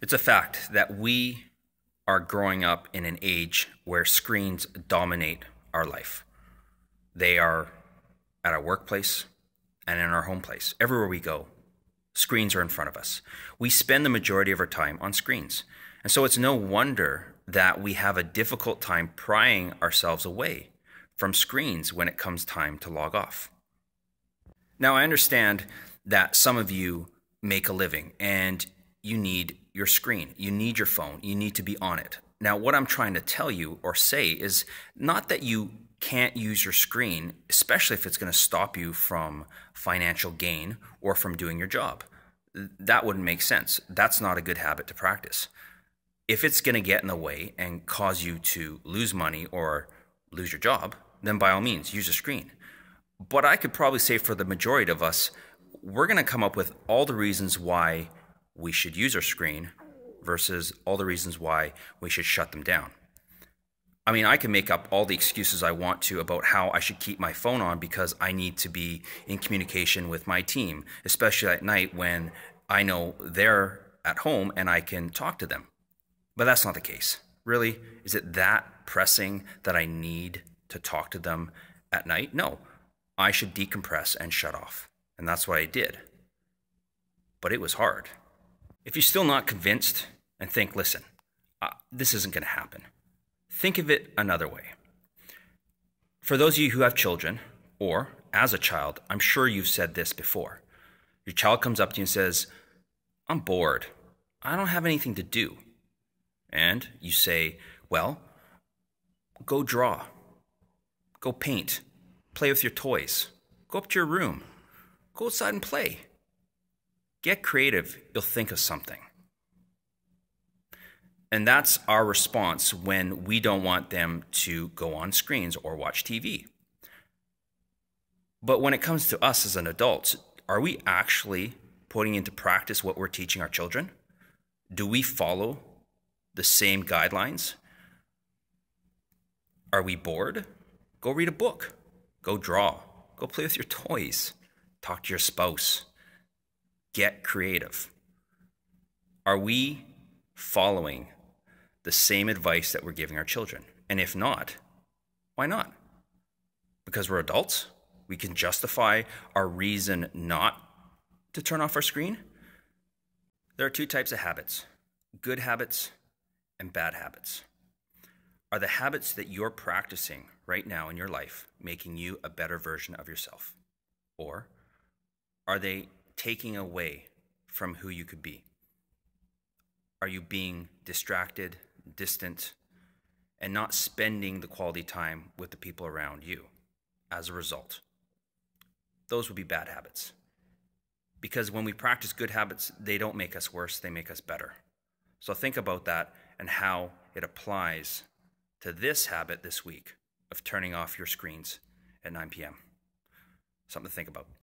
It's a fact that we are growing up in an age where screens dominate our life. They are at our workplace and in our home place. Everywhere we go, screens are in front of us. We spend the majority of our time on screens. And so it's no wonder that we have a difficult time prying ourselves away from screens when it comes time to log off. Now, I understand that some of you make a living and you need your screen, you need your phone, you need to be on it. Now, what I'm trying to tell you or say is not that you can't use your screen, especially if it's going to stop you from financial gain or from doing your job. That wouldn't make sense. That's not a good habit to practice. If it's going to get in the way and cause you to lose money or lose your job, then by all means, use a screen. But I could probably say for the majority of us, we're going to come up with all the reasons why we should use our screen versus all the reasons why we should shut them down. I mean, I can make up all the excuses I want to about how I should keep my phone on because I need to be in communication with my team, especially at night when I know they're at home and I can talk to them. But that's not the case. Really, is it that pressing that I need to talk to them at night? No, I should decompress and shut off. And that's what I did. But it was hard. If you're still not convinced and think, listen, this isn't going to happen, think of it another way. For those of you who have children, or as a child, I'm sure you've said this before. Your child comes up to you and says, I'm bored. I don't have anything to do. And you say, well, go draw, go paint, play with your toys, go up to your room, go outside and play. Get creative, you'll think of something. And that's our response when we don't want them to go on screens or watch TV. But when it comes to us as an adult, are we actually putting into practice what we're teaching our children? Do we follow the same guidelines? Are we bored? Go read a book. Go draw. Go play with your toys. Talk to your spouse. Get creative. Are we following the same advice that we're giving our children? And if not, why not? Because we're adults? We can justify our reason not to turn off our screen? There are two types of habits: good habits and bad habits. Are the habits that you're practicing right now in your life making you a better version of yourself? Or are they taking away from who you could be? Are you being distracted, distant, and not spending the quality time with the people around you as a result? Those would be bad habits. Because when we practice good habits, they don't make us worse, they make us better. So think about that and how it applies to this habit this week of turning off your screens at 9 p.m. Something to think about.